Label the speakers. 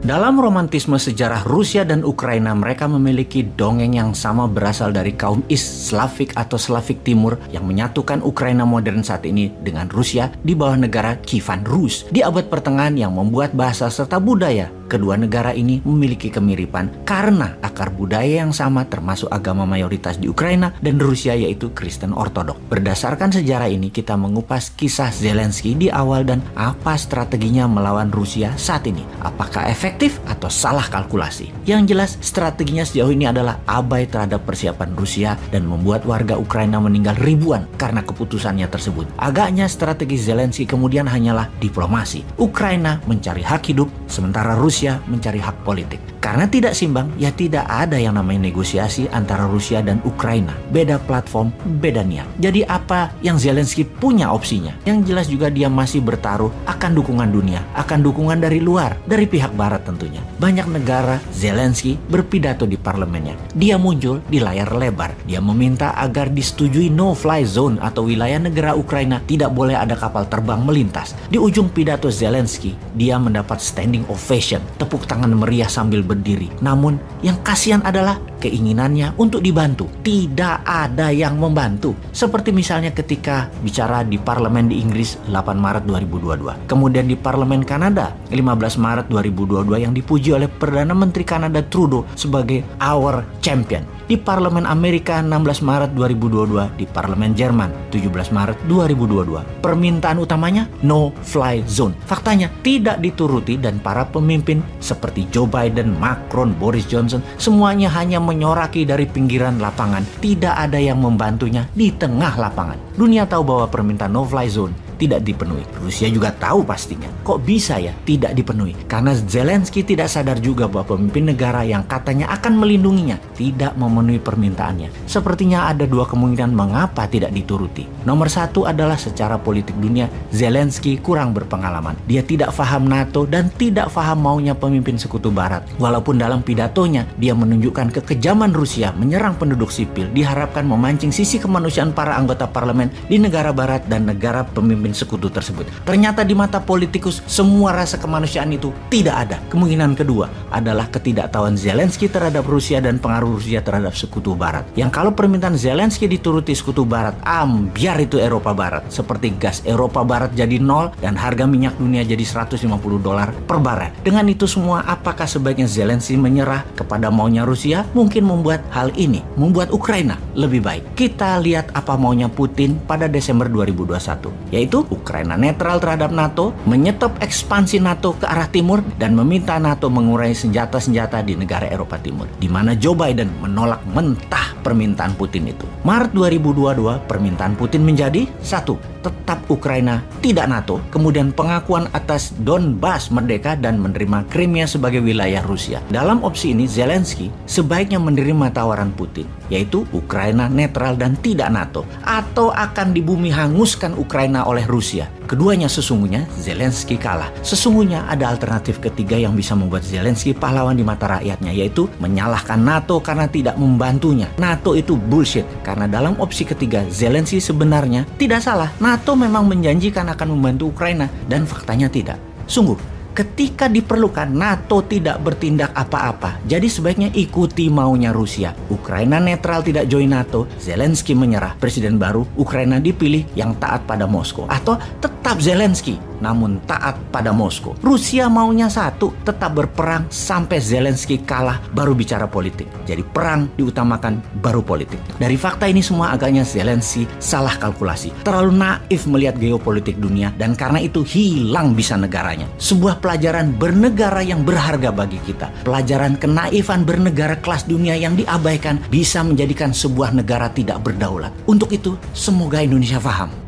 Speaker 1: Dalam romantisme sejarah Rusia dan Ukraina, mereka memiliki dongeng yang sama berasal dari kaum East Slavic atau Slavik Timur yang menyatukan Ukraina modern saat ini dengan Rusia di bawah negara Kievan Rus di abad pertengahan, yang membuat bahasa serta budaya kedua negara ini memiliki kemiripan karena akar budaya yang sama, termasuk agama mayoritas di Ukraina dan Rusia yaitu Kristen Ortodok. Berdasarkan sejarah ini, kita mengupas kisah Zelensky di awal dan apa strateginya melawan Rusia saat ini. Apakah efektif atau salah kalkulasi? Yang jelas strateginya sejauh ini adalah abai terhadap persiapan Rusia dan membuat warga Ukraina meninggal ribuan karena keputusannya tersebut. Agaknya strategi Zelensky kemudian hanyalah diplomasi. Ukraina mencari hak hidup, sementara Rusia mencari hak politik. Karena tidak simbang, ya tidak ada yang namanya negosiasi antara Rusia dan Ukraina. Beda platform, beda niat. Jadi apa yang Zelensky punya opsinya? Yang jelas juga dia masih bertaruh akan dukungan dunia, akan dukungan dari luar, dari pihak barat tentunya. Banyak negara Zelensky berpidato di parlemennya. Dia muncul di layar lebar. Dia meminta agar disetujui no-fly zone atau wilayah negara Ukraina tidak boleh ada kapal terbang melintas. Di ujung pidato Zelensky, dia mendapat standing ovation, tepuk tangan meriah sambil berdiri. Namun yang kasihan adalah keinginannya untuk dibantu. Tidak ada yang membantu. Seperti misalnya ketika bicara di parlemen di Inggris 8 Maret 2022. Kemudian di parlemen Kanada 15 Maret 2022 yang dipuji oleh Perdana Menteri Kanada Trudeau sebagai our champion. Di parlemen Amerika 16 Maret 2022, di parlemen Jerman 17 Maret 2022. Permintaan utamanya no fly zone. Faktanya tidak dituruti dan para pemimpin seperti Joe Biden, Macron, Boris Johnson semuanya hanya menyoraki dari pinggiran lapangan. Tidak ada yang membantunya di tengah lapangan. Dunia tahu bahwa permintaan no fly zone tidak dipenuhi. Rusia juga tahu pastinya. Kok bisa ya tidak dipenuhi? Karena Zelensky tidak sadar juga bahwa pemimpin negara yang katanya akan melindunginya tidak memenuhi permintaannya. Sepertinya ada dua kemungkinan mengapa tidak dituruti. Nomor satu adalah secara politik dunia, Zelensky kurang berpengalaman. Dia tidak paham NATO dan tidak paham maunya pemimpin sekutu barat. Walaupun dalam pidatonya dia menunjukkan kekejaman Rusia menyerang penduduk sipil, diharapkan memancing sisi kemanusiaan para anggota parlemen di negara barat dan negara pemimpin sekutu tersebut. Ternyata di mata politikus semua rasa kemanusiaan itu tidak ada. Kemungkinan kedua adalah ketidaktahuan Zelensky terhadap Rusia dan pengaruh Rusia terhadap sekutu barat. Yang kalau permintaan Zelensky dituruti sekutu barat, ambiar itu Eropa barat. Seperti gas Eropa barat jadi nol dan harga minyak dunia jadi $150 per barel. Dengan itu semua, apakah sebaiknya Zelensky menyerah kepada maunya Rusia? Mungkin membuat hal ini, membuat Ukraina lebih baik. Kita lihat apa maunya Putin pada Desember 2021, yaitu Ukraina netral terhadap NATO, menyetop ekspansi NATO ke arah timur, dan meminta NATO mengurangi senjata-senjata di negara Eropa Timur, di mana Joe Biden menolak mentah permintaan Putin itu. Maret 2022, permintaan Putin menjadi 1. Tetap Ukraina tidak NATO, kemudian pengakuan atas Donbas merdeka dan menerima Crimea sebagai wilayah Rusia. Dalam opsi ini, Zelensky sebaiknya menerima tawaran Putin, yaitu Ukraina netral dan tidak NATO, atau akan dibumi hanguskan Ukraina oleh Rusia. Keduanya sesungguhnya Zelensky kalah. Sesungguhnya ada alternatif ketiga yang bisa membuat Zelensky pahlawan di mata rakyatnya, yaitu menyalahkan NATO karena tidak membantunya. NATO itu bullshit, karena dalam opsi ketiga Zelensky sebenarnya tidak salah. NATO memang menjanjikan akan membantu Ukraina dan faktanya tidak. Sungguh, ketika diperlukan, NATO tidak bertindak apa-apa. Jadi sebaiknya ikuti maunya Rusia. Ukraina netral tidak join NATO, Zelensky menyerah. Presiden baru Ukraina dipilih yang taat pada Moskow. Atau tetap Zelensky namun taat pada Moskow. Rusia maunya satu, tetap berperang sampai Zelensky kalah baru bicara politik. Jadi perang diutamakan baru politik. Dari fakta ini semua agaknya Zelensky salah kalkulasi. Terlalu naif melihat geopolitik dunia dan karena itu hilang bisa negaranya. Sebuah pelajaran bernegara yang berharga bagi kita. Pelajaran kenaifan bernegara kelas dunia yang diabaikan bisa menjadikan sebuah negara tidak berdaulat. Untuk itu, semoga Indonesia paham